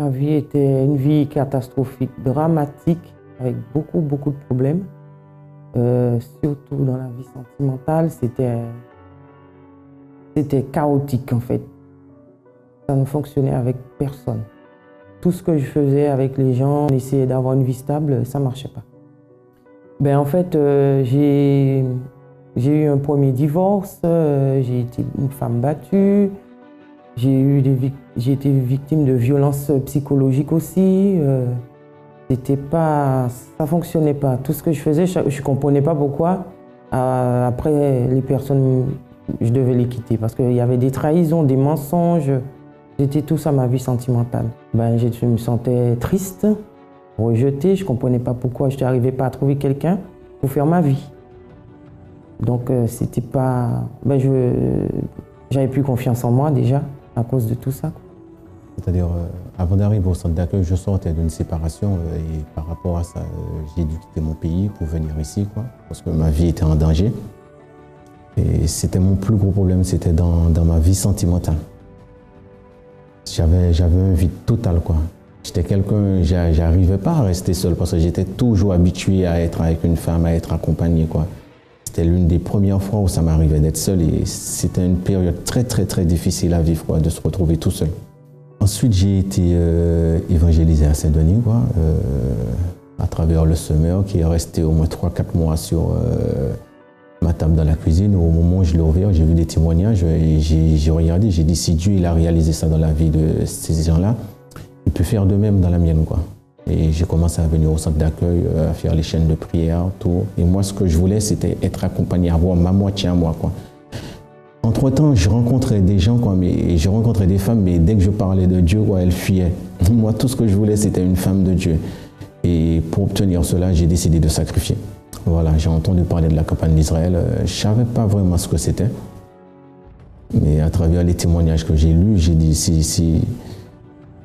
Ma vie était une vie catastrophique, dramatique, avec beaucoup de problèmes. Surtout dans la vie sentimentale, c'était chaotique en fait. Ça ne fonctionnait avec personne. Tout ce que je faisais avec les gens, on essayait d'avoir une vie stable, ça ne marchait pas. Ben, en fait, j'ai eu un premier divorce, j'ai été une femme battue, j'ai été victime de violences psychologiques aussi. Ça ne fonctionnait pas. Tout ce que je faisais, je ne comprenais pas pourquoi. Après, les personnes, je devais les quitter parce qu'il y avait des trahisons, des mensonges. J'étais tout ça ma vie sentimentale. Ben, je me sentais triste, rejetée. Je ne comprenais pas pourquoi je n'arrivais pas à trouver quelqu'un pour faire ma vie. Donc, c'était pas... Ben, j'avais plus confiance en moi déjà à cause de tout ça. C'est-à-dire, avant d'arriver au centre d'accueil, je sortais d'une séparation et par rapport à ça, j'ai dû quitter mon pays pour venir ici, quoi, parce que ma vie était en danger. Et c'était mon plus gros problème, c'était dans ma vie sentimentale. J'avais un vide total, quoi. J'étais quelqu'un, j'arrivais pas à rester seul parce que j'étais toujours habitué à être avec une femme, à être accompagné, quoi. C'était l'une des premières fois où ça m'arrivait d'être seul et c'était une période très difficile à vivre, quoi, de se retrouver tout seul. Ensuite, j'ai été évangélisé à Saint-Denis, quoi, à travers le semeur qui est resté au moins 3-4 mois sur ma table dans la cuisine. Au moment où je l'ai ouvert, j'ai vu des témoignages et j'ai regardé, j'ai dit si Dieu il a réalisé ça dans la vie de ces gens-là, il peut faire de même dans la mienne, quoi. Et j'ai commencé à venir au centre d'accueil, à faire les chaînes de prière, tout. Et moi, ce que je voulais, c'était être accompagné, avoir ma moitié à moi, quoi. Entre-temps, je rencontrais des gens, quoi, mais je rencontrais des femmes, mais dès que je parlais de Dieu, quoi, elles fuyaient. Moi, tout ce que je voulais, c'était une femme de Dieu. Et pour obtenir cela, j'ai décidé de sacrifier. Voilà, j'ai entendu parler de la campagne d'Israël. Je ne savais pas vraiment ce que c'était. Mais à travers les témoignages que j'ai lus, j'ai dit,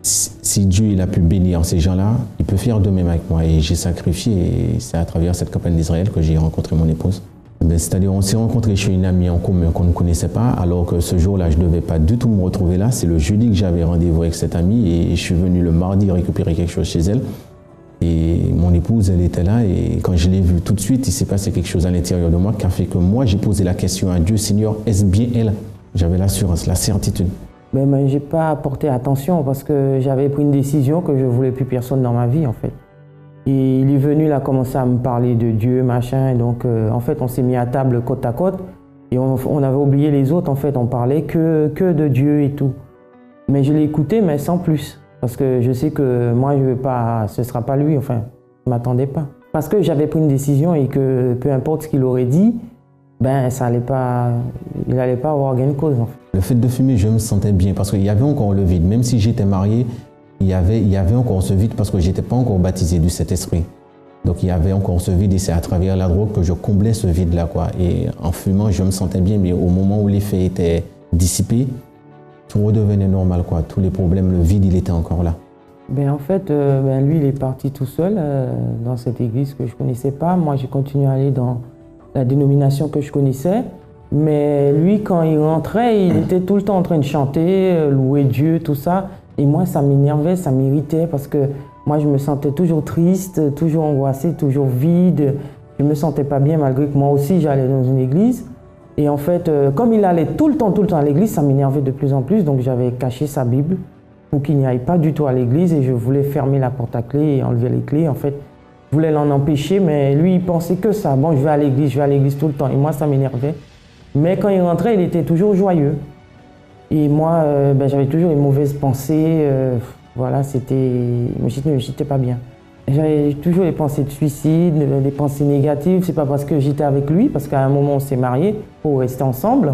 si Dieu il a pu bénir ces gens-là, il peut faire de même avec moi. Et j'ai sacrifié. Et c'est à travers cette campagne d'Israël que j'ai rencontré mon épouse. C'est-à-dire, on s'est rencontrés chez une amie en commun qu'on ne connaissait pas, alors que ce jour-là, je ne devais pas du tout me retrouver là. C'est le jeudi que j'avais rendez-vous avec cette amie et je suis venu le mardi récupérer quelque chose chez elle. Et mon épouse, elle était là et quand je l'ai vue tout de suite, il s'est passé quelque chose à l'intérieur de moi qui a fait que moi, j'ai posé la question à Dieu, Seigneur, est-ce bien elle? J'avais l'assurance, la certitude. Mais je n'ai pas porté attention parce que j'avais pris une décision que je ne voulais plus personne dans ma vie, en fait. Et il est venu, il a commencé à me parler de Dieu, machin. Et donc, en fait, on s'est mis à table côte à côte. Et on avait oublié les autres, en fait. On parlait que de Dieu et tout. Mais je l'ai écouté, mais sans plus. Parce que je sais que moi, je veux pas, ce ne sera pas lui. Enfin, je ne m'attendais pas. Parce que j'avais pris une décision et que peu importe ce qu'il aurait dit, ben, ça allait pas, il n'allait pas avoir gain de cause, en fait. Le fait de fumer, je me sentais bien. Parce qu'il y avait encore le vide. Même si j'étais marié, il y avait encore ce vide parce que je n'étais pas encore baptisé du Saint-Esprit. Donc il y avait encore ce vide et c'est à travers la drogue que je comblais ce vide-là, quoi. Et en fumant, je me sentais bien, mais au moment où l'effet était dissipé, tout redevenait normal, quoi. Tous les problèmes, le vide, il était encore là. Ben, en fait, lui, il est parti tout seul dans cette église que je ne connaissais pas. Moi, j'ai continué à aller dans la dénomination que je connaissais. Mais lui, quand il rentrait, il était tout le temps en train de chanter, louer Dieu, tout ça. Et moi, ça m'énervait, ça m'irritait parce que moi, je me sentais toujours triste, toujours angoissée, toujours vide. Je ne me sentais pas bien malgré que moi aussi, j'allais dans une église. Et en fait, comme il allait tout le temps à l'église, ça m'énervait de plus en plus. Donc, j'avais caché sa Bible pour qu'il n'y aille pas du tout à l'église. Et je voulais fermer la porte à clé et enlever les clés. En fait, je voulais l'en empêcher, mais lui, il pensait que ça. Bon, je vais à l'église tout le temps. Et moi, ça m'énervait. Mais quand il rentrait, il était toujours joyeux. Et moi, j'avais toujours les mauvaises pensées, voilà, j'étais pas bien. J'avais toujours les pensées de suicide, des pensées négatives. C'est pas parce que j'étais avec lui, parce qu'à un moment on s'est mariés pour rester ensemble,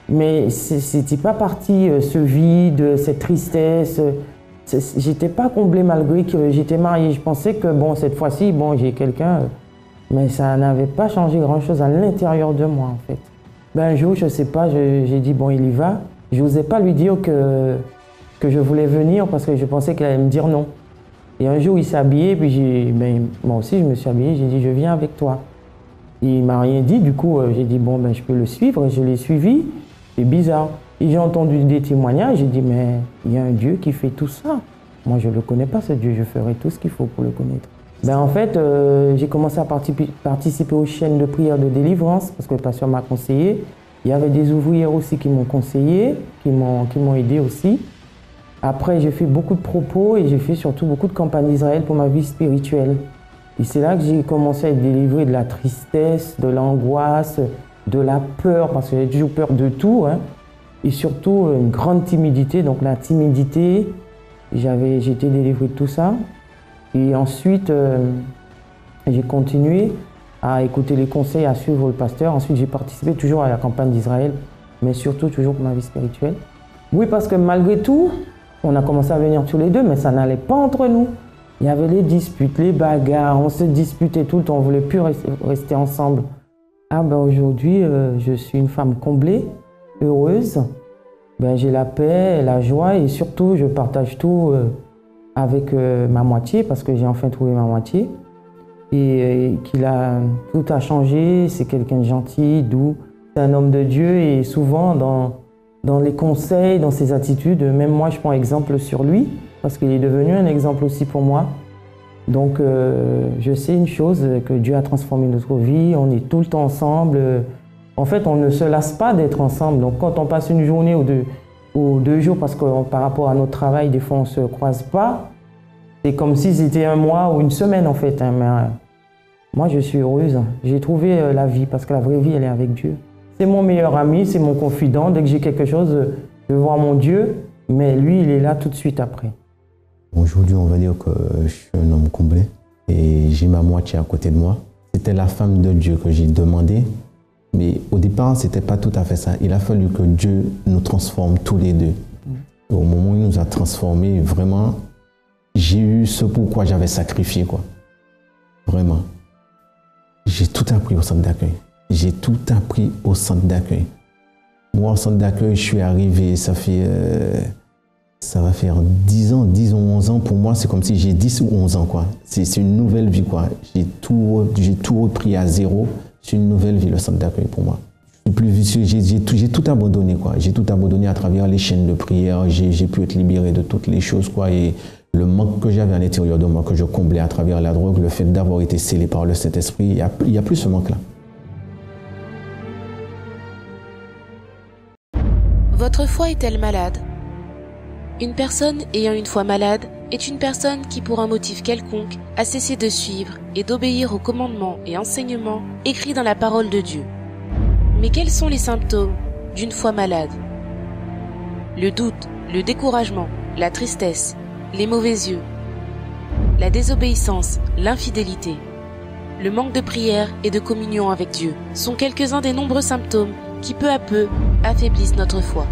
mais c'était pas parti ce vide, cette tristesse. J'étais pas comblée malgré que j'étais mariée. Je pensais que bon, cette fois-ci, bon, j'ai quelqu'un, mais ça n'avait pas changé grand-chose à l'intérieur de moi, en fait. Ben, un jour, je sais pas, j'ai dit bon, il y va. Je n'osais pas lui dire que je voulais venir parce que je pensais qu'il allait me dire non. Et un jour, il s'est habillé, puis moi aussi, je me suis habillée, j'ai dit, je viens avec toi. Et il ne m'a rien dit, du coup, j'ai dit, bon, je peux le suivre. Je l'ai suivi, c'est bizarre. Et j'ai entendu des témoignages, j'ai dit, mais il y a un Dieu qui fait tout ça. Moi, je ne le connais pas, ce Dieu, je ferai tout ce qu'il faut pour le connaître. Ben, en fait, j'ai commencé à participer aux chaînes de prière de délivrance parce que le pasteur m'a conseillé. Il y avait des ouvrières aussi qui m'ont conseillé, qui m'ont aidé aussi. Après, j'ai fait beaucoup de propos et j'ai fait surtout beaucoup de campagnes d'Israël pour ma vie spirituelle. Et c'est là que j'ai commencé à être délivré de la tristesse, de l'angoisse, de la peur, parce que j'ai toujours peur de tout, hein. Et surtout une grande timidité, donc la timidité, j'ai été délivré de tout ça. Et ensuite, j'ai continué à écouter les conseils, à suivre le pasteur. Ensuite, j'ai participé toujours à la campagne d'Israël, mais surtout toujours pour ma vie spirituelle. Oui, parce que malgré tout, on a commencé à venir tous les deux, mais ça n'allait pas entre nous. Il y avait les disputes, les bagarres, on se disputait tout le temps, on ne voulait plus rester ensemble. Ah ben aujourd'hui, je suis une femme comblée, heureuse. Ben, j'ai la paix, la joie et surtout, je partage tout avec ma moitié parce que j'ai enfin trouvé ma moitié. Et tout a changé, c'est quelqu'un de gentil, doux. C'est un homme de Dieu et souvent dans les conseils, dans ses attitudes, même moi je prends exemple sur lui parce qu'il est devenu un exemple aussi pour moi. Donc je sais une chose, que Dieu a transformé notre vie, on est tout le temps ensemble. En fait, on ne se lasse pas d'être ensemble. Donc quand on passe une journée ou 2 jours, parce que par rapport à notre travail, des fois on ne se croise pas, c'est comme si c'était un mois ou une semaine en fait. Hein. Mais, moi je suis heureuse, j'ai trouvé la vie parce que la vraie vie elle est avec Dieu. C'est mon meilleur ami, c'est mon confident. Dès que j'ai quelque chose, je vois mon Dieu, mais lui, il est là tout de suite après. Aujourd'hui, on va dire que je suis un homme comblé et j'ai ma moitié à côté de moi. C'était la femme de Dieu que j'ai demandé, mais au départ, ce n'était pas tout à fait ça. Il a fallu que Dieu nous transforme tous les deux. Et au moment où il nous a transformés, vraiment, j'ai eu ce pourquoi j'avais sacrifié, quoi. Vraiment. J'ai tout appris au centre d'accueil. J'ai tout appris au centre d'accueil. Moi, au centre d'accueil, je suis arrivé, ça va faire 10 ans, 10 ou 11 ans. Pour moi, c'est comme si j'ai 10 ou 11 ans, quoi. C'est une nouvelle vie, quoi. J'ai tout repris à zéro. C'est une nouvelle vie, le centre d'accueil, pour moi. J'ai tout abandonné, quoi. J'ai tout abandonné à travers les chaînes de prière. J'ai pu être libéré de toutes les choses, quoi. Et le manque que j'avais à l'intérieur de moi, que je comblais à travers la drogue, le fait d'avoir été scellé par le Saint-Esprit, il n'y a plus ce manque-là. Votre foi est-elle malade? Une personne ayant une foi malade est une personne qui, pour un motif quelconque, a cessé de suivre et d'obéir aux commandements et enseignements écrits dans la parole de Dieu. Mais quels sont les symptômes d'une foi malade? Le doute, le découragement, la tristesse, les mauvais yeux, la désobéissance, l'infidélité, le manque de prière et de communion avec Dieu sont quelques-uns des nombreux symptômes qui peu à peu affaiblissent notre foi.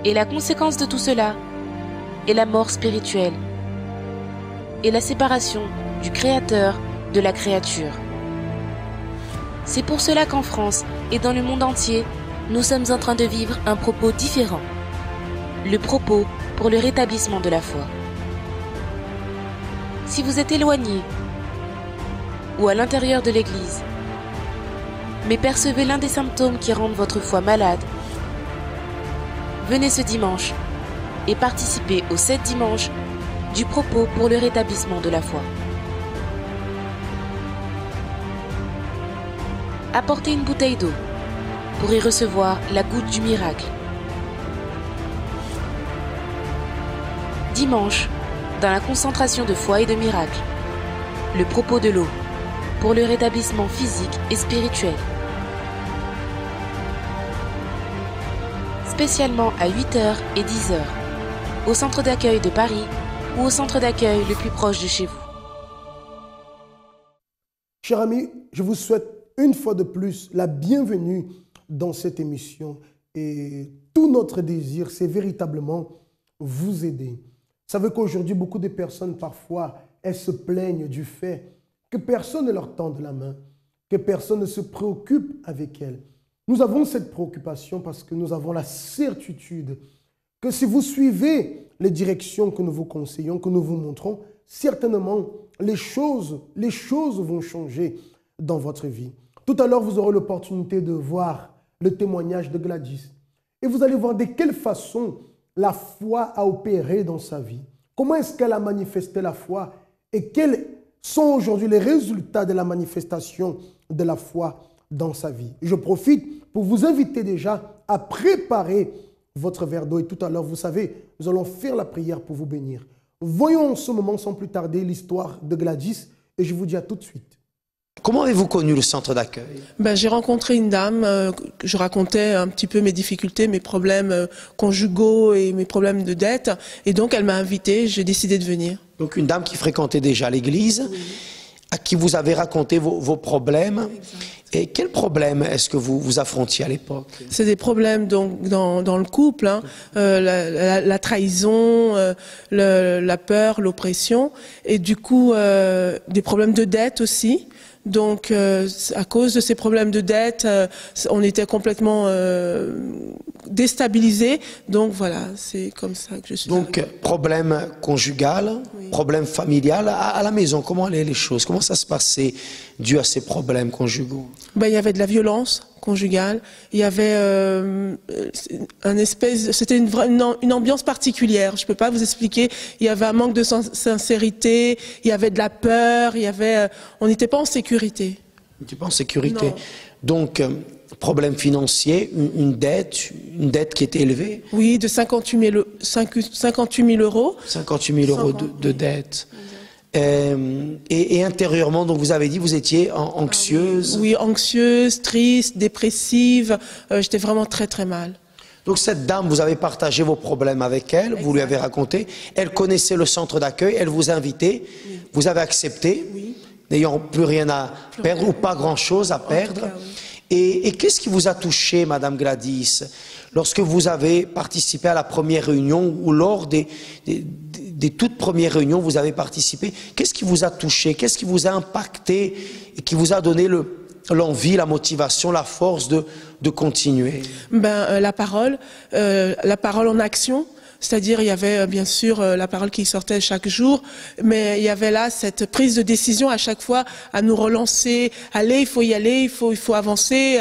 Et la conséquence de tout cela est la mort spirituelle et la séparation du Créateur de la créature. C'est pour cela qu'en France et dans le monde entier, nous sommes en train de vivre un propos différent. Le propos pour le rétablissement de la foi. Si vous êtes éloigné ou à l'intérieur de l'Église, mais percevez l'un des symptômes qui rendent votre foi malade, venez ce dimanche et participez aux 7 dimanches du propos pour le rétablissement de la foi. Apportez une bouteille d'eau pour y recevoir la goutte du miracle. Dimanche, dans la concentration de foi et de miracle, le propos de l'eau pour le rétablissement physique et spirituel. Spécialement à 8h et 10h, au centre d'accueil de Paris ou au centre d'accueil le plus proche de chez vous. Chers amis, je vous souhaite une fois de plus la bienvenue dans cette émission et tout notre désir, c'est véritablement vous aider. Vous savez qu'aujourd'hui, beaucoup de personnes, parfois, elles se plaignent du fait que personne ne leur tende la main, que personne ne se préoccupe avec elles. Nous avons cette préoccupation parce que nous avons la certitude que si vous suivez les directions que nous vous conseillons, que nous vous montrons, certainement les choses vont changer dans votre vie. Tout à l'heure, vous aurez l'opportunité de voir le témoignage de Gladys. Et vous allez voir de quelle façon la foi a opéré dans sa vie? Comment est-ce qu'elle a manifesté la foi? Et quels sont aujourd'hui les résultats de la manifestation de la foi dans sa vie? Je profite pour vous inviter déjà à préparer votre verre d'eau. Et tout à l'heure, vous savez, nous allons faire la prière pour vous bénir. Voyons en ce moment, sans plus tarder, l'histoire de Gladys. Et je vous dis à tout de suite. Comment avez-vous connu le centre d'accueil? J'ai rencontré une dame, je racontais un petit peu mes difficultés, mes problèmes conjugaux et mes problèmes de dette. Et donc elle m'a invitée, j'ai décidé de venir. Donc une dame qui fréquentait déjà l'église, oui, à qui vous avez raconté vos problèmes. Exact. Et quels problèmes est-ce que vous affrontiez à l'époque? C'est des problèmes donc dans le couple, hein, la trahison, la peur, l'oppression, et du coup des problèmes de dette aussi. Donc, à cause de ces problèmes de dette, on était complètement déstabilisés. Donc voilà, c'est comme ça que je suis. Donc, problème conjugal, oui, problème familial. À la maison, comment allaient les choses? Comment ça se passait dû à ces problèmes conjugaux? Il y avait de la violence conjugale. Il y avait c'était une ambiance particulière. Je peux pas vous expliquer. Il y avait un manque de sincérité. Il y avait de la peur. On n'était pas en sécurité. On n'était pas en sécurité. Non. Donc, problème financier, une dette qui était élevée. Oui, de 58 000 euros. 58 000 euros de dette. Et intérieurement, donc vous avez dit, vous étiez anxieuse. Oui, anxieuse, triste, dépressive. J'étais vraiment très très mal. Donc cette dame, vous avez partagé vos problèmes avec elle, exact, vous lui avez raconté. Elle connaissait le centre d'accueil, elle vous a invité, oui, vous avez accepté, oui, n'ayant plus rien à perdre ou pas grand-chose à perdre. Cas, oui. Et qu'est-ce qui vous a touché, Madame Gladys, lorsque vous avez participé à la première réunion ou lors des toutes premières réunions, vous avez participé? Qu'est-ce qui vous a touché? Qu'est-ce qui vous a impacté et qui vous a donné l'envie, la motivation, la force de continuer? La parole en action. C'est-à-dire, il y avait bien sûr la parole qui sortait chaque jour, mais il y avait là cette prise de décision à chaque fois à nous relancer. Allez, il faut y aller, il faut avancer.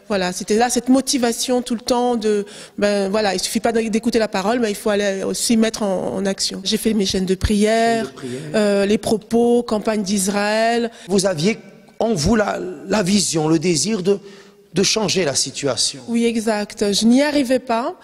Voilà, c'était là cette motivation tout le temps de, voilà, il suffit pas d'écouter la parole, mais il faut aller aussi mettre en action. J'ai fait mes chaînes de prière, les propos, campagne d'Israël. Vous aviez en vous la vision, le désir de changer la situation. Oui, exact. Je n'y arrivais pas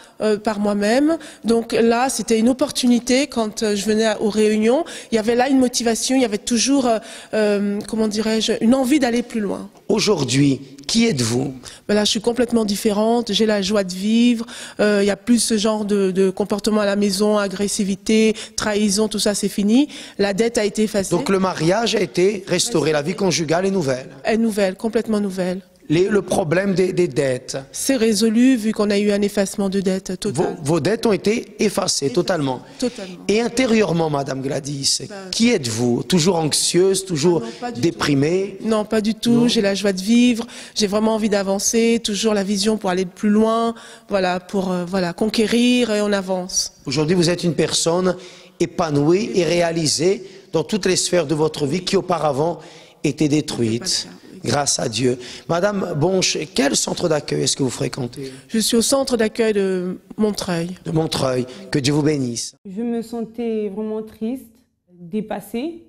par moi-même. Donc là, c'était une opportunité. Quand je venais aux réunions, il y avait là une motivation, il y avait toujours, comment dirais-je, une envie d'aller plus loin. Aujourd'hui, qui êtes-vous? Là, je suis complètement différente. J'ai la joie de vivre. Il y a plus ce genre de comportement à la maison, agressivité, trahison, tout ça, c'est fini. La dette a été effacée. Donc le mariage a été restauré, la vie conjugale est nouvelle. Est nouvelle, complètement nouvelle. Le problème des dettes. C'est résolu vu qu'on a eu un effacement de dettes total. Vos dettes ont été effacées totalement. Totalement. Et intérieurement, Madame Gladys, qui êtes-vous? Toujours anxieuse, toujours déprimée? Non, pas du tout. J'ai la joie de vivre. J'ai vraiment envie d'avancer. Toujours la vision pour aller plus loin. Voilà, pour conquérir et on avance. Aujourd'hui, vous êtes une personne épanouie et réalisée dans toutes les sphères de votre vie qui auparavant étaient détruites. Grâce à Dieu. Madame Bonche, quel centre d'accueil est-ce que vous fréquentez? Je suis au centre d'accueil de Montreuil. De Montreuil. Que Dieu vous bénisse. Je me sentais vraiment triste, dépassée.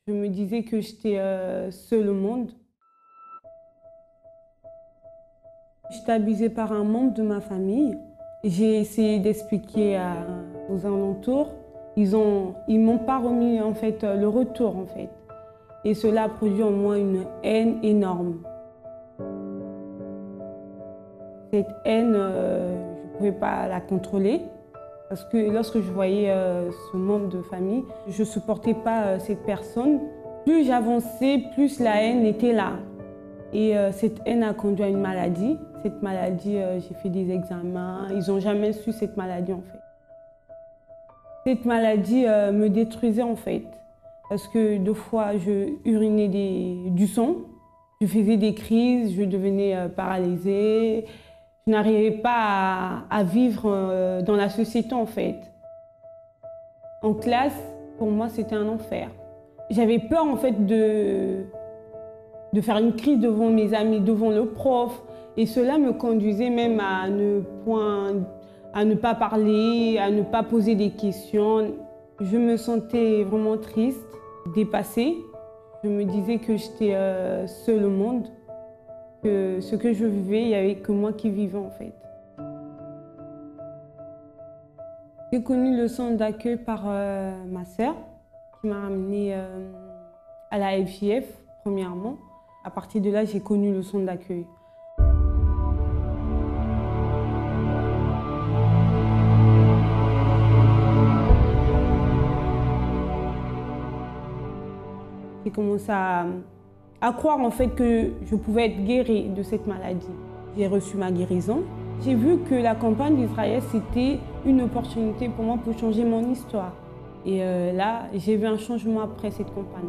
Je me disais que j'étais seule au monde. J'étais abusée par un membre de ma famille. J'ai essayé d'expliquer aux alentours. Ils m'ont pas remis en fait le retour en fait. Et cela a produit en moi une haine énorme. Cette haine, je ne pouvais pas la contrôler. Parce que lorsque je voyais ce membre de famille, je ne supportais pas cette personne. Plus j'avançais, plus la haine était là. Et cette haine a conduit à une maladie. Cette maladie, j'ai fait des examens. Ils n'ont jamais su cette maladie en fait. Cette maladie me détruisait en fait. Parce que 2 fois, je urinais du sang, je faisais des crises, je devenais paralysée. Je n'arrivais pas à vivre dans la société en fait. En classe, pour moi, c'était un enfer. J'avais peur en fait de faire une crise devant mes amis, devant le prof. Et cela me conduisait même à à ne pas parler, à ne pas poser des questions. Je me sentais vraiment triste, dépassée. Je me disais que j'étais seule au monde, que ce que je vivais, il n'y avait que moi qui vivais en fait. J'ai connu le centre d'accueil par ma sœur, qui m'a ramenée à la FJF, premièrement. À partir de là, j'ai connu le centre d'accueil. J'ai commencé à croire en fait que je pouvais être guérie de cette maladie. J'ai reçu ma guérison. J'ai vu que la campagne d'Israël, c'était une opportunité pour moi pour changer mon histoire. Et là, j'ai vu un changement après cette campagne.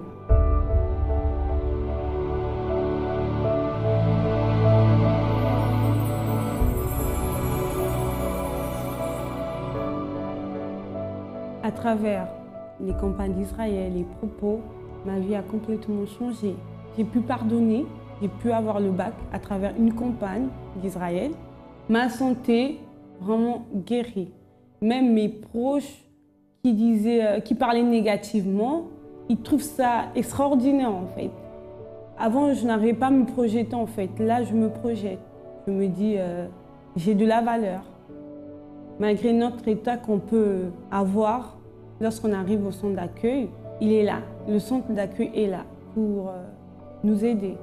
À travers les campagnes d'Israël, les propos, ma vie a complètement changé. J'ai pu pardonner, j'ai pu avoir le bac à travers une campagne d'Israël. Ma santé, vraiment guérie. Même mes proches qui parlaient négativement, ils trouvent ça extraordinaire en fait. Avant, je n'arrivais pas à me projeter en fait. Là, je me projette. Je me dis, j'ai de la valeur. Malgré notre état qu'on peut avoir lorsqu'on arrive au centre d'accueil, il est là. Le centre d'accueil est là pour nous aider.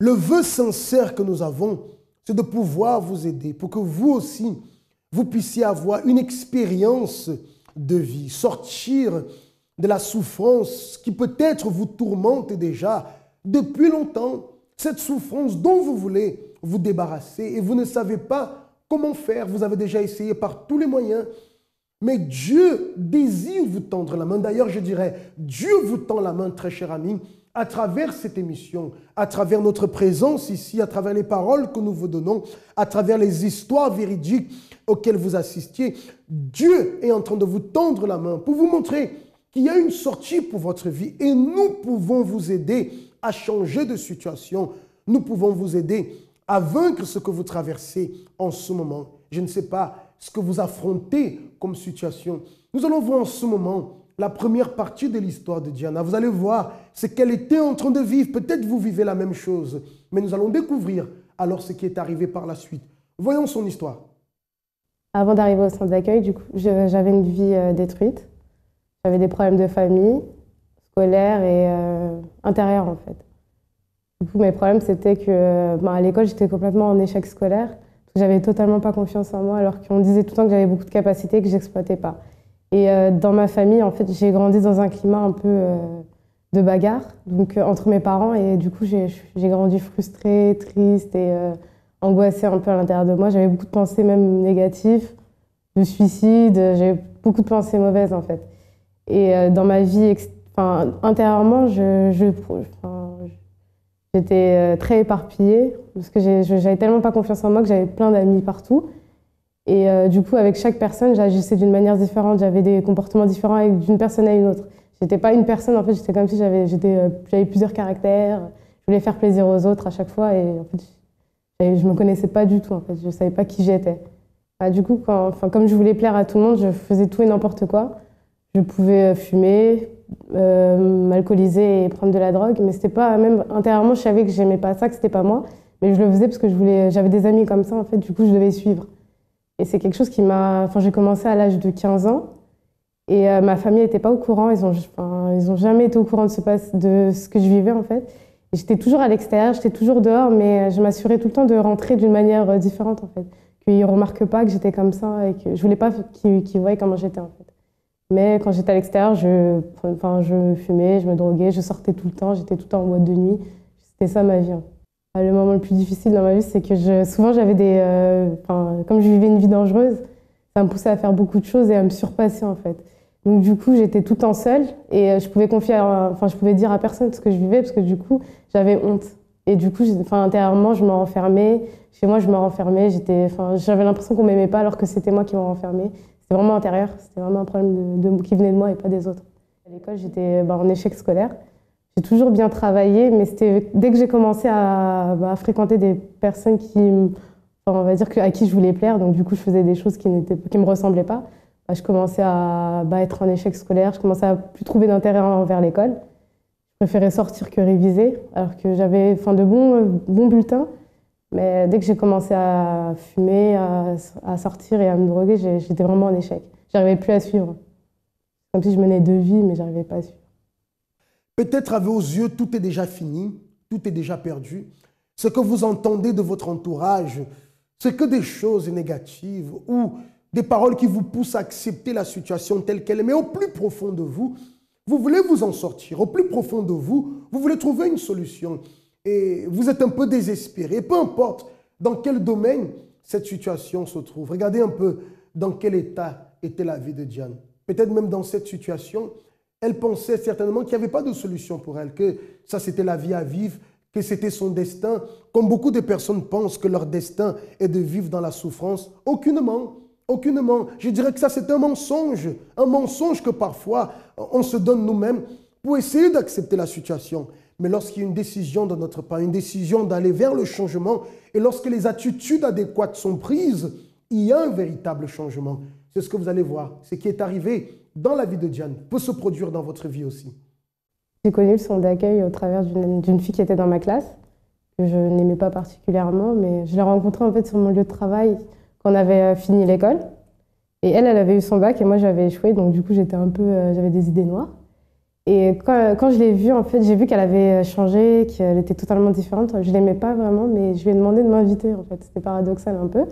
Le vœu sincère que nous avons, c'est de pouvoir vous aider pour que vous aussi, vous puissiez avoir une expérience de vie, sortir de la souffrance qui peut-être vous tourmente déjà depuis longtemps. Cette souffrance dont vous voulez vous débarrasser et vous ne savez pas comment faire. Vous avez déjà essayé par tous les moyens. Mais Dieu désire vous tendre la main. D'ailleurs, je dirais, Dieu vous tend la main, très cher ami, à travers cette émission, à travers notre présence ici, à travers les paroles que nous vous donnons, à travers les histoires véridiques auxquelles vous assistiez. Dieu est en train de vous tendre la main pour vous montrer qu'il y a une sortie pour votre vie et nous pouvons vous aider à changer de situation. Nous pouvons vous aider à vaincre ce que vous traversez en ce moment. Je ne sais pas ce que vous affrontez comme situation. Nous allons voir en ce moment la première partie de l'histoire de Diana. Vous allez voir ce qu'elle était en train de vivre. Peut-être vous vivez la même chose, mais nous allons découvrir alors ce qui est arrivé par la suite. Voyons son histoire. Avant d'arriver au centre d'accueil, du coup, j'avais une vie détruite. J'avais des problèmes de famille, scolaires et intérieurs en fait. Du coup, mes problèmes, c'était que à l'école, j'étais complètement en échec scolaire. J'avais totalement pas confiance en moi, alors qu'on disait tout le temps que j'avais beaucoup de capacités que j'exploitais pas. Et dans ma famille, en fait, j'ai grandi dans un climat un peu de bagarre, donc entre mes parents, et du coup, j'ai grandi frustrée, triste et angoissée un peu à l'intérieur de moi. J'avais beaucoup de pensées même négatives, de suicide, j'avais beaucoup de pensées mauvaises en fait. Et dans ma vie, intérieurement, j'étais très éparpillée parce que j'avais tellement pas confiance en moi que j'avais plein d'amis partout. Et du coup, avec chaque personne, j'agissais d'une manière différente. J'avais des comportements différents d'une personne à une autre. J'étais pas une personne, en fait, j'étais comme si j'avais plusieurs caractères. Je voulais faire plaisir aux autres à chaque fois et en fait, je me connaissais pas du tout. En fait, je savais pas qui j'étais. Du coup, comme je voulais plaire à tout le monde, je faisais tout et n'importe quoi. Je pouvais fumer, m'alcooliser et prendre de la drogue, mais c'était pas, même intérieurement, je savais que j'aimais pas ça, que c'était pas moi, mais je le faisais parce que j'avais des amis comme ça, en fait, du coup, je devais suivre. Et c'est quelque chose qui j'ai commencé à l'âge de 15 ans, et ma famille n'était pas au courant, ils ont jamais été au courant de ce que je vivais, en fait. Et j'étais toujours à l'extérieur, j'étais toujours dehors, mais je m'assurais tout le temps de rentrer d'une manière différente, en fait. Qu'ils ne remarquent pas que j'étais comme ça, et que je voulais pas qu'ils voient comment j'étais, en fait. Mais quand j'étais à l'extérieur, je fumais, je me droguais, je sortais tout le temps, j'étais tout le temps en boîte de nuit. C'était ça ma vie. Le moment le plus difficile dans ma vie, c'est que souvent j'avais comme je vivais une vie dangereuse, ça me poussait à faire beaucoup de choses et à me surpasser en fait. Donc du coup, j'étais tout le temps seule et je pouvais je pouvais dire à personne ce que je vivais parce que du coup, j'avais honte. Et du coup, intérieurement, je me renfermais. Chez moi, je me renfermais. J'avais l'impression qu'on m'aimait pas alors que c'était moi qui me renfermais. C'était vraiment intérieur. C'était vraiment un problème qui venait de moi et pas des autres. À l'école, j'étais en échec scolaire. J'ai toujours bien travaillé, mais c'était dès que j'ai commencé à fréquenter des personnes on va dire à qui je voulais plaire, donc du coup je faisais des choses qui me ressemblaient pas. Je commençais à être en échec scolaire, je commençais à plus trouver d'intérêt envers l'école. Je préférais sortir que réviser, alors que j'avais de bons bulletins. Mais dès que j'ai commencé à fumer, à sortir et à me droguer, j'étais vraiment en échec. J'arrivais plus à suivre. Comme si je menais deux vies, mais j'arrivais pas à suivre. Peut-être à vos yeux, tout est déjà fini, tout est déjà perdu. Ce que vous entendez de votre entourage, c'est que des choses négatives ou des paroles qui vous poussent à accepter la situation telle qu'elle est. Mais au plus profond de vous, vous voulez vous en sortir. Au plus profond de vous, vous voulez trouver une solution. Et vous êtes un peu désespéré. Peu importe dans quel domaine cette situation se trouve. Regardez un peu dans quel état était la vie de Diane. Peut-être même dans cette situation, elle pensait certainement qu'il n'y avait pas de solution pour elle, que ça c'était la vie à vivre, que c'était son destin. Comme beaucoup de personnes pensent que leur destin est de vivre dans la souffrance, aucunement. Aucunement. Je dirais que ça c'est un mensonge que parfois on se donne nous-mêmes pour essayer d'accepter la situation. Mais lorsqu'il y a une décision de notre part, une décision d'aller vers le changement, et lorsque les attitudes adéquates sont prises, il y a un véritable changement. C'est ce que vous allez voir. Ce qui est arrivé dans la vie de Diane peut se produire dans votre vie aussi. J'ai connu le centre d'accueil au travers d'une fille qui était dans ma classe, que je n'aimais pas particulièrement, mais je l'ai rencontrée en fait sur mon lieu de travail quand on avait fini l'école. Et elle avait eu son bac et moi j'avais échoué, donc du coup j'avais des idées noires. Et quand je l'ai vue, en fait, j'ai vu qu'elle avait changé, qu'elle était totalement différente. Je l'aimais pas vraiment, mais je lui ai demandé de m'inviter, en fait. C'était paradoxal un peu.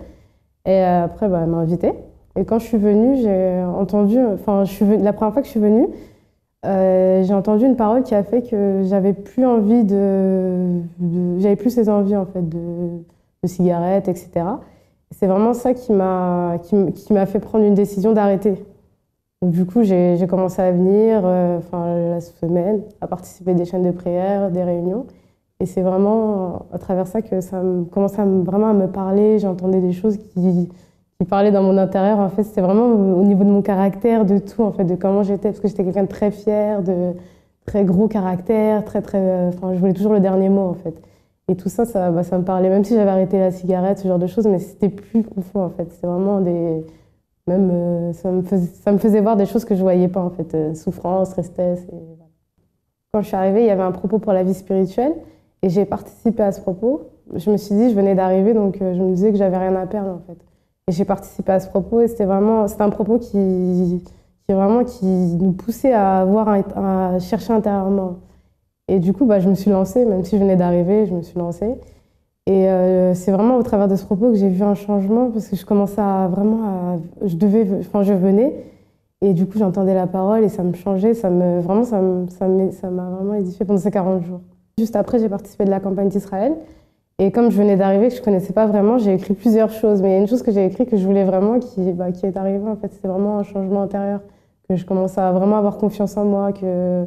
Et après, elle m'a invitée. Et quand je suis venue, j'ai entendu, la première fois que je suis venue, j'ai entendu une parole qui a fait que j'avais plus envie j'avais plus ces envies, en fait, de cigarettes, etc. Et c'est vraiment ça qui m'a fait prendre une décision d'arrêter. Donc, du coup, j'ai commencé à venir la semaine, à participer à des chaînes de prière, des réunions. Et c'est vraiment à travers ça que ça commençait vraiment à me parler. J'entendais des choses qui parlaient dans mon intérieur. En fait, c'était vraiment au niveau de mon caractère, de tout, en fait, de comment j'étais. Parce que j'étais quelqu'un de très fier, de très gros caractère, je voulais toujours le dernier mot, en fait. Et tout ça, ça me parlait. Même si j'avais arrêté la cigarette, ce genre de choses, mais c'était plus profond, en fait. C'était vraiment ça me faisait voir des choses que je ne voyais pas, en fait. Souffrance, tristesse. Voilà. Quand je suis arrivée, il y avait un propos pour la vie spirituelle et j'ai participé à ce propos. Je me suis dit, je venais d'arriver, donc je me disais que j'avais rien à perdre, en fait. Et j'ai participé à ce propos et c'était un propos qui nous poussait à chercher intérieurement. Et du coup, je me suis lancée, même si je venais d'arriver, je me suis lancée. Et c'est vraiment au travers de ce propos que j'ai vu un changement parce que je commençais je venais et du coup j'entendais la parole et ça me changeait, ça m'a vraiment édifié pendant ces 40 jours. Juste après, j'ai participé de la campagne d'Israël et comme je venais d'arriver, que je ne connaissais pas vraiment, j'ai écrit plusieurs choses. Mais il y a une chose que j'ai écrite que je voulais vraiment qui est arrivée, en fait, c'est vraiment un changement intérieur, que je commençais à vraiment avoir confiance en moi, que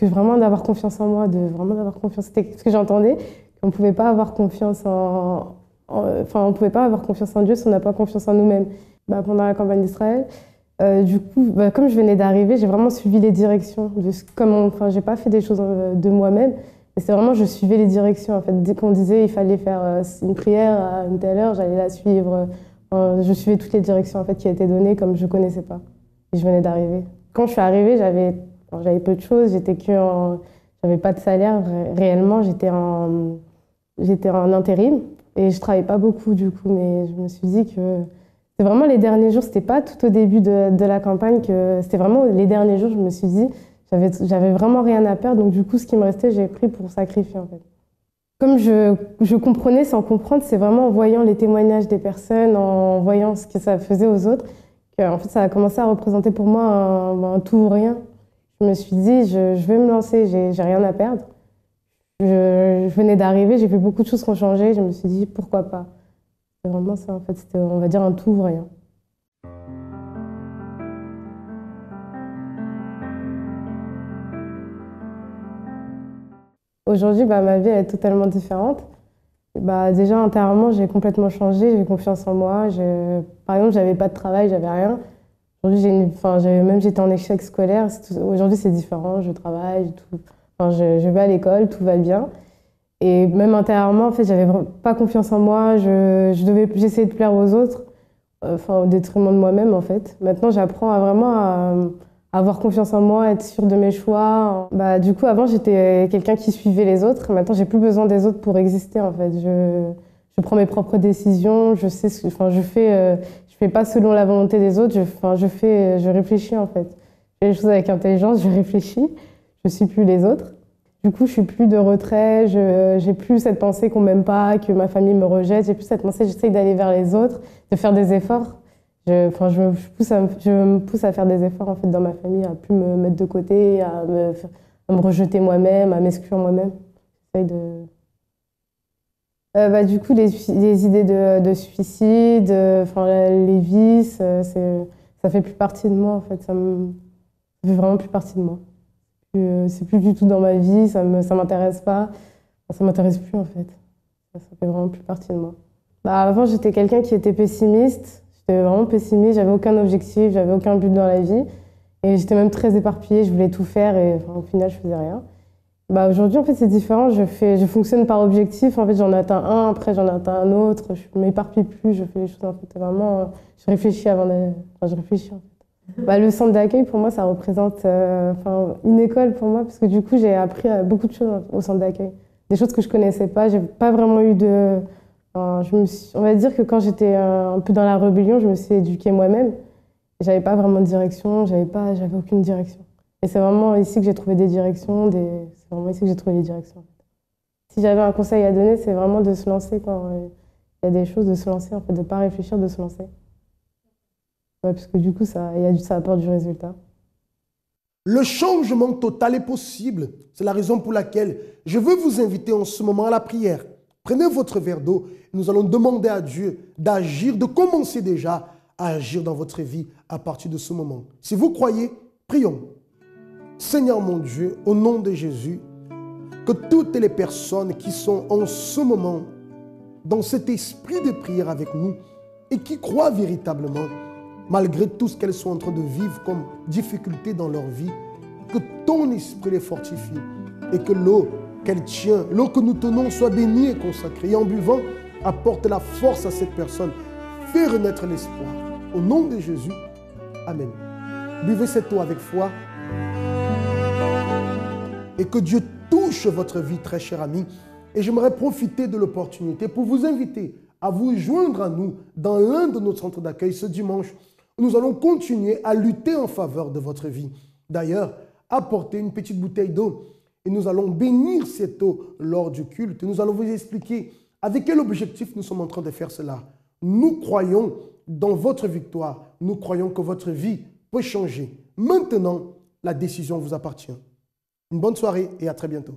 vraiment d'avoir confiance en moi, c'était ce que j'entendais. On ne pouvait pas avoir confiance on pouvait pas avoir confiance en Dieu si on n'a pas confiance en nous-mêmes. Pendant la campagne d'Israël, du coup, comme je venais d'arriver, j'ai vraiment suivi les directions. J'ai pas fait des choses de moi-même, mais c'est vraiment je suivais les directions. En fait, dès qu'on disait il fallait faire une prière à une telle heure, j'allais la suivre. Je suivais toutes les directions en fait qui étaient données comme je connaissais pas. Et je venais d'arriver. Quand je suis arrivée, j'avais peu de choses. J'avais pas de salaire réellement. J'étais en intérim et je travaillais pas beaucoup du coup, mais je me suis dit que c'était vraiment les derniers jours, c'était pas tout au début de la campagne, c'était vraiment les derniers jours, je me suis dit, j'avais vraiment rien à perdre, donc du coup ce qui me restait, j'ai pris pour sacrifier en fait. Comme je comprenais sans comprendre, c'est vraiment en voyant les témoignages des personnes, en voyant ce que ça faisait aux autres, qu'en fait ça a commencé à représenter pour moi un tout ou rien. Je me suis dit, je vais me lancer, j'ai rien à perdre. Je venais d'arriver, j'ai vu beaucoup de choses qui ont changé, je me suis dit pourquoi pas. C'est vraiment ça en fait, c'était on va dire un tout ou rien. Aujourd'hui, ma vie elle est totalement différente. Déjà intérieurement, j'ai complètement changé, j'ai confiance en moi. Par exemple, j'avais pas de travail, j'avais rien. Aujourd'hui, j'étais en échec scolaire. Aujourd'hui, c'est différent, je travaille, tout. Enfin, je vais à l'école, tout va bien. Et même intérieurement, en fait, j'avais pas confiance en moi. J'essayais de plaire aux autres, au détriment de moi-même, en fait. Maintenant, j'apprends à avoir confiance en moi, être sûre de mes choix. Du coup, avant, j'étais quelqu'un qui suivait les autres. Maintenant, j'ai plus besoin des autres pour exister, en fait. Je prends mes propres décisions. Je fais pas selon la volonté des autres. Je réfléchis, en fait. Je fais les choses avec intelligence, je réfléchis. Je suis plus les autres. Du coup, je suis plus de retrait, j'ai plus cette pensée qu'on m'aime pas, que ma famille me rejette, j'ai plus cette pensée, j'essaye d'aller vers les autres, de faire des efforts. Je me pousse à faire des efforts en fait, dans ma famille, à plus me mettre de côté, à me rejeter moi-même, à m'exclure moi-même. J'essaye de... du coup, les idées de suicide, les vices, ça fait plus partie de moi en fait, ça fait vraiment plus partie de moi. C'est plus du tout dans ma vie, ça m'intéresse pas. Enfin, ça m'intéresse plus en fait. Ça fait vraiment plus partie de moi. Avant, j'étais quelqu'un qui était pessimiste. J'étais vraiment pessimiste, j'avais aucun objectif, j'avais aucun but dans la vie. Et j'étais même très éparpillée, je voulais tout faire et au final, je faisais rien. Aujourd'hui, en fait, c'est différent. Je fonctionne par objectif. En fait, j'en atteins un, après j'en atteins un autre. Je m'éparpille plus, je fais les choses en fait. Vraiment, je réfléchis avant d'aller... je réfléchis en fait. Le centre d'accueil, pour moi, ça représente une école pour moi, parce que du coup, j'ai appris beaucoup de choses au centre d'accueil. Des choses que je connaissais pas. J'ai pas vraiment eu de... on va dire que quand j'étais un peu dans la rébellion, je me suis éduquée moi-même. J'avais pas vraiment de direction, j'avais aucune direction. Et c'est vraiment ici que j'ai trouvé des directions, c'est vraiment ici que j'ai trouvé des directions. Si j'avais un conseil à donner, c'est vraiment de se lancer quand il y a des choses, de se lancer, en fait, de pas réfléchir, de se lancer. Ouais, parce que du coup, ça apporte du résultat. Le changement total est possible. C'est la raison pour laquelle je veux vous inviter en ce moment à la prière. Prenez votre verre d'eau. Nous allons demander à Dieu d'agir, de commencer déjà à agir dans votre vie à partir de ce moment. Si vous croyez, prions. Seigneur mon Dieu, au nom de Jésus, que toutes les personnes qui sont en ce moment dans cet esprit de prière avec nous et qui croient véritablement, malgré tout ce qu'elles sont en train de vivre comme difficulté dans leur vie, que ton esprit les fortifie et que l'eau qu'elle tient, l'eau que nous tenons soit bénie et consacrée. Et en buvant, apporte la force à cette personne. Fais renaître l'espoir. Au nom de Jésus, Amen. Buvez cette eau avec foi et que Dieu touche votre vie, très cher ami. Et j'aimerais profiter de l'opportunité pour vous inviter à vous joindre à nous dans l'un de nos centres d'accueil ce dimanche. Nous allons continuer à lutter en faveur de votre vie. D'ailleurs, apportez une petite bouteille d'eau et nous allons bénir cette eau lors du culte. Nous allons vous expliquer avec quel objectif nous sommes en train de faire cela. Nous croyons dans votre victoire. Nous croyons que votre vie peut changer. Maintenant, la décision vous appartient. Une bonne soirée et à très bientôt.